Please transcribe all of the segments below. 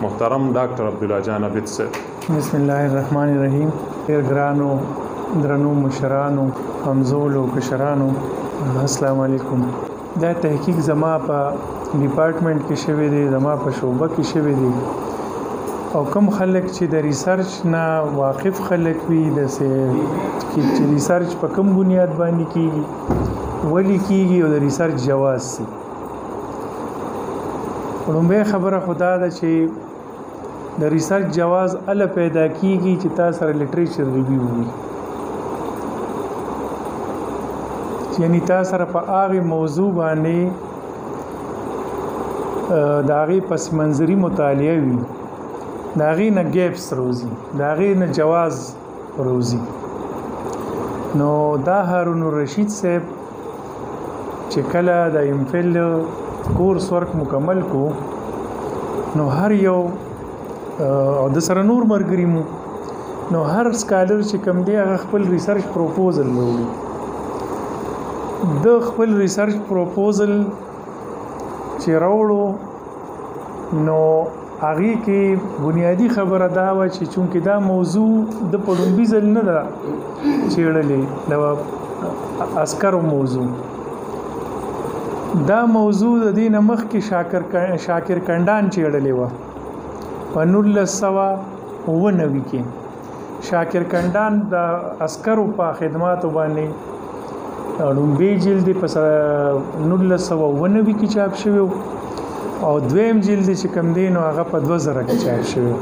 محترم ډاکټر عبدالله جان عابد صاحب. بسم الله الرحمن الرحیم. ډیر ګرانو درنو مشرانو همزولو کشرانو السلام علیکم. دا تحقیق زما په ډپارټمنټ کې شوی دی، زما په شعبه کې شوی دی، او کوم خلک چې د ریسرچ نه واقف خلک وي د چې ریسرچ په کوم بنیاد باندې کیږي، ولی کیږي، او د ریسرچ جواز سي. لومبه خبره خدا ده چې د ریسرچ جواز ال پیدا کیږي چې تاسو سره لټریچر ریویو وي، یعنی تاسو سره په هغه موضوع باندې د هغه پس منظري مطالعه وي، د هغه نه ګیپس روزي، د هغه نه جواز روزي. نو دا هارون الرشید صاحب چې کله د امفل کورس ورک مکمل کو، نو هر یو او د سره نور مرګري مو، نو هر سکالر چې کوم دی هغه خپل ریسرچ پروپوزل وروړي. د خپل ریسرچ پروپوزل چې راوړو، نو هغه کې بنیادی خبره دا و چې چونکه دا موضوع د پړومبي ځل نه ده چیړلې، د عسکرو موضوع، دا موضوع د دې نمخ کې شاکر کندان چیړلې و په 1999 کې. شاکر کندان د عسکرو په خدماتو باندې لومبي جلد په 1999 کې چاپ شوی، او دویم جلد چې کم دی نو هغه په 2000 کې چاپ شوی.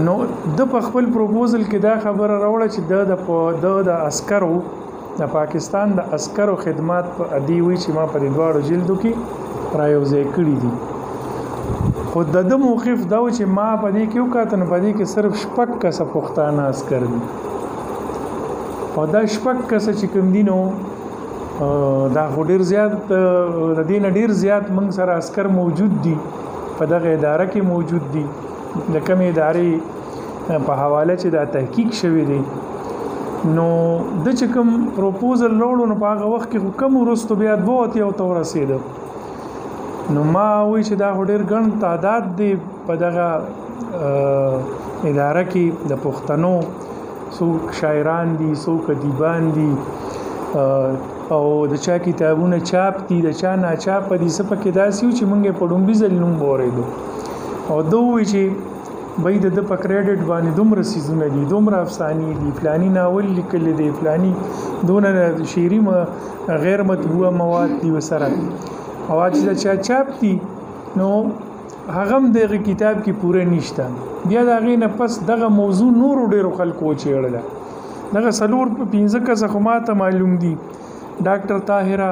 نو د خپل پروپوزل کې دا خبره راوړه چې د عسکرو د پاکستان د عسکرو خدمات په ادي وی چې ما په دواړو جلدو کې رايوځای کړی دي. خو د موقف دا و چې ما په دې کې وکړه، نو په دې کې صرف شپږ کسه پښتانه عسکر دي، او دا شپږ کسه چې کوم دي نو دا ډیر زیات د دې نه ډیر زیات موږ سره عسكر موجود دي په دغه اداره کې موجود دي، د کومې ادارې په حواله چې دا تحقیق شوی دی. نو د چې کوم پروپوزل وروړو، نو په هغه وخت کې کوم ورستو بیا دوه او تور رسیدو. نو ما وی چې دا ډیر ګڼ تعداد دی په دغه اداره کې، د پښتنو څوک شاعران دي، څوک ادیبان دي، او د چا کتابونه چاپ دي، د چا نه چاپ دي، سپکه داسې چې مونږه په ډومبي ځل نوم وریدو، او دوی چې بای د په کریډټ باندې دومره سيزونه دي، دومره افسانې دي، فلاني ناول لیکل دي، فلاني دونه شعري غیر مطبوعه مواد دي وسره، او چې چا چاپ دي نو هغه دغه کتاب کې پوره نشته. بیا دغه نه پس دغه موضوع نور ډیرو خلکو چیړل، دغه سلور په 15 کسه خو ماته معلوم دي. ډاکټر طاهره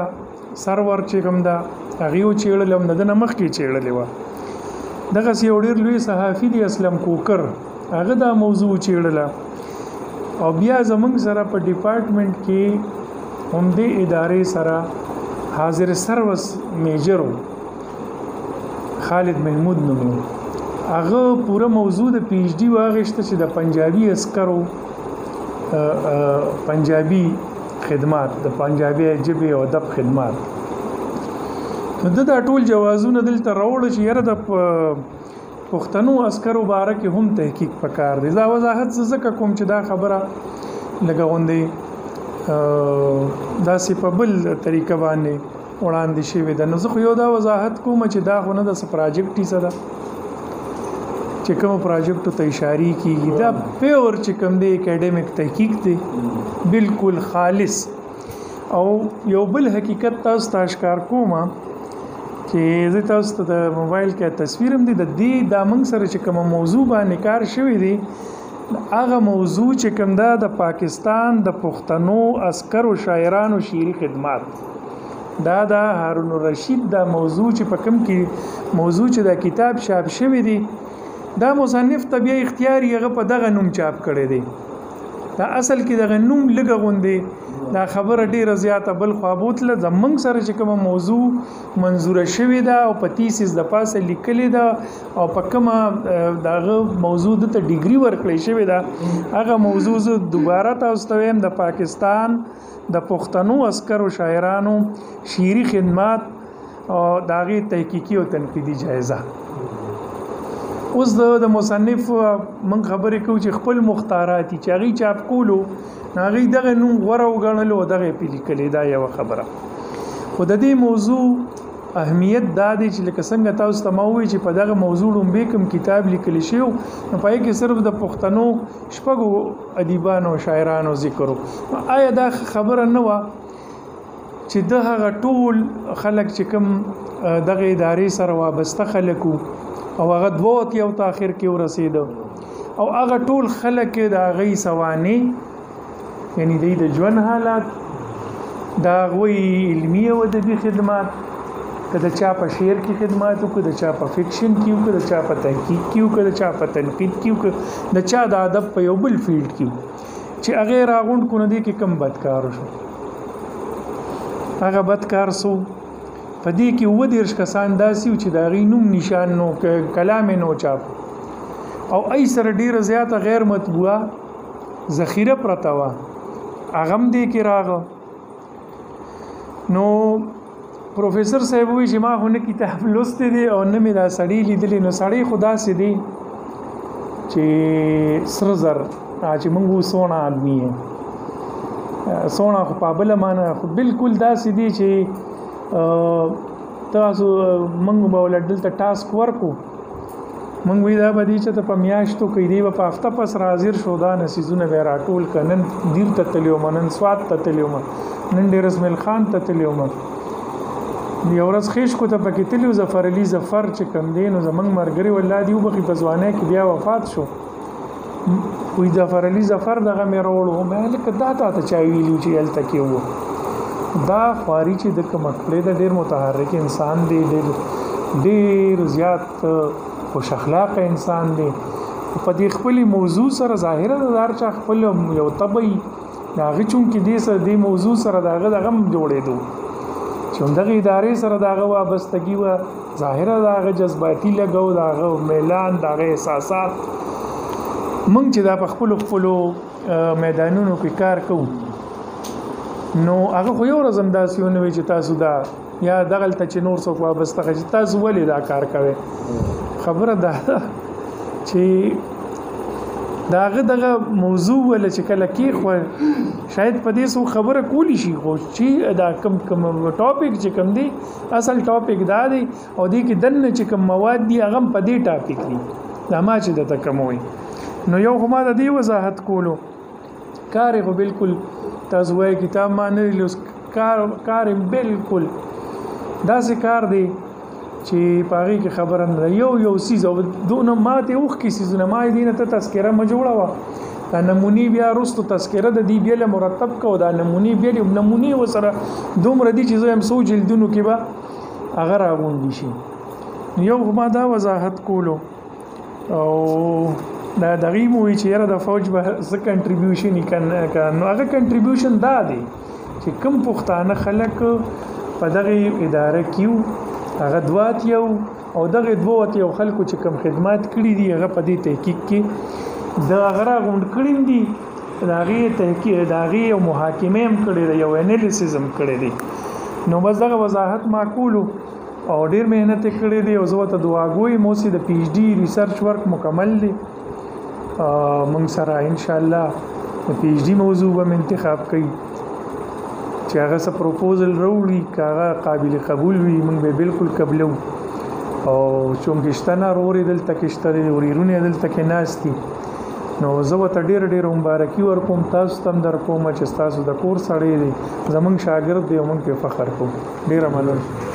سرور چې کوم دا هغه چیړل، هم د نمخ کې چیړلې و. دغه یو ډیر لوی صحافي دی اسلم کوکر، هغه دا موضوع چیړل. او بیا زمنګ سره په ډپارټمنټ کې هم د ادارې سره حاضر سروس میجر خالد محمود نومي، هغه پوره موضوع د پی ایچ ډي واغشته چې د پنجابي عسکرو پنجابي خدمات، د پنجابي ژبې او ادب خدمات. نو دا ټول جوازونه دلته راوړل چې یره د پښتنو عسکرو باره کې هم تحقیق پکار دی. دا وضاحت زکه کوم چې دا خبره لګوندې دا سی په بل طریقه باندې وړاندې شوی ده. نو زه خو یو دا وضاحت کوم چې دا خو نه د پروجیکټ یې سره چې کوم پروجیکټ ته اشاره کیږي، دا پیور چې کوم دی اکیډمیک تحقیق دی، بالکل خالص. او یو بل حقیقت تاسو ته ښکار کوم چې زه تاسو ته د موبایل کې تصویر هم دی د دې د موږ سره چې کوم موضوع باندې کار شوی دی، هغه موضوع چې کوم دا د پاکستان د پښتنو عسکرو شاعرانو شعري خدمات، دا د هارون الرشید دا موضوع چې په کوم کې موضوع چې دا کتاب چاپ شوی دی، دا مصنف طبيعي اختیاري هغه په دغه نوم چاپ کړی دی. دا اصل کې دغه نوم لګه غوندي دا خبره ډیره زیاته بل خوابوتله زمنګ سره چې کوم موضوع منزوره شوی دا او په تیسیس د پاسه لیکلی دا او په کومه دغه موضوع د ډیګري ورکړی شوی دا، هغه موضوع زه دوباره تاسو ته وایم د پاکستان د پښتنو عسکرو شاعرانو شعري خدمات او داغي تحقیقي او تنقیدي جایزه. اوس د مصنف من خبرې کوو چې خپل مختارات چې هغه چاپ کولو هغه دغه نوم غوړه وګڼلو دغه پیل کړي دا یو خبره خو د دې موضوع اهمیت دا دی چې لکه څنګه تاسو ته مووي چې په دغه موضوع به کوم کتاب لیکل شي نو پای کې صرف د پښتنو شپږو ادیبانو شاعرانو ذکرو آیا دا خبره نه و چې دغه ټول خلک چې کوم دغه ادارې سره وابسته خلکو او هغه دوت یو تاخير کې ورسېدو او هغه ټول خلک د غي سواني یعنی د ژوند حالات دا غوي علمي او ادبي خدمات کله چا په شعر کې خدمات او کله چا په فکشن کې او کله چا په تحقیق کې او کله چا په تنقید کې او د چا د ادب په یو بل فیلډ کې چې هغه راغوند کو نه دي کې کم بدکار شو هغه بدکار سو پدې کې و دیرش کسان داسي چې دا غي نوم نشان نو کلام نو چاپ او ای سره ډیره زیاته غیر مطبوعه ذخیره پرتا و اغم دې کې راغ نو پروفیسور صاحب وی چې ما هونه کتاب لوستې دي او نه مې دا سړی لیدلې نو سړی خدا سي دي چې سرزر چې موږ سونا آدمی ہے سونا خو پابل معنا خو بالکل دا سي دي چې تاسو موږ به ولدل ته ټاسک ورکو موږ وی دا به دي چې په میاشتو کې دی په هفته پس حاضر شو دا نسیزونه به راټول کنن دیر ته تلیو منن سواد ته تلیو نن ډیر اسماعیل خان ته تلیو یو ورځ خېش کو ته پکې تلیو ظفر علي ظفر چې کم دین او زمنګ مرګري ولادي وبخي په ځوانه کې بیا وفات شو وې ظفر علي ظفر دغه مې وروړو مې لکه دا ته چا ویلو چې ال تکي وو دا خواري چې د کمکړې د ډېر متحرک انسان دی ډېر زیات خوش اخلاق انسان دی په دې خپل موضوع سره ظاهره دار چا خپل یو طبي داغه چون کې دې سره دې موضوع سره داغه غم جوړېدو چې دغه ادارې سره داغه وابستګي و ظاهره داغه جذباتي لګاو داغه میلان داغه احساسات مونږ چې دا په خپل میدانونو کې کار کوو نو هغه خو یو رزم داسيونه وي چې تاسو دا یا دغه ته چې نور څوک وابسته چې تاسو ولې دا کار کوي خبره ده چې دغه موضوع ول چې کله کې خو شاید په دې سو خبره کولی شي خو چې دا کم ټاپک چې کم دی اصل ټاپک دا دی او دې کې دنه چې کم مواد دي هغه په دې ټاپک دي دا ما چې د تکموي نو یو هم د دې وضاحت کولو کار خو بالکل تاسو وایي کتاب ما نه لوس کار بالکل دا څه کار دی چې پاره کې خبره نه یو سیز او دونه ماته اوخ کې سیزونه ما دینه ته تذکره ما جوړه و دا نمونی بیا رستو تذکره د دې بیا مرتب کو دا نمونی بیا نمونی وسره دومره دي چې زم سو جلدونو کې به اگر راغونډي شي یو ما دا وضاحت کولو او دا دغه مو چې یره د فوج به څه کنټریبیوشن نو هغه کنټریبیوشن دا دی چې کم پښتانه خلک په دغه اداره کې هغه دوات یو او دغه دوات یو خلکو چې کم خدمات کړی دي هغه په دې تحقیق کې د غره غونډ کړی دي داغه تحقیق داغه او محاکمه هم کړی دی یو انالیسز هم کړی دی نو بس دغه وضاحت معقول او ډیر مهنت کړی دی او زه ته دعاګوي مو سي د پی ایچ ډي ریسرچ ورک مکمل دی موږ سره ان شاء الله د پی ایچ ډي موضوع به انتخاب کړي چې هغه څه پروپوزل وروړي هغه قابل قبول وي موږ به بالکل قبلو او چونګشتنه وروړي دلته کېشته وريرونه دلته کې ناشتي نو زه ته ډېر مبارکي ورکوم تاسو تم در کوم چې تاسو د کور سړی دی زمونږ شاګرد دی موږ په فخر کوم ډېر مننه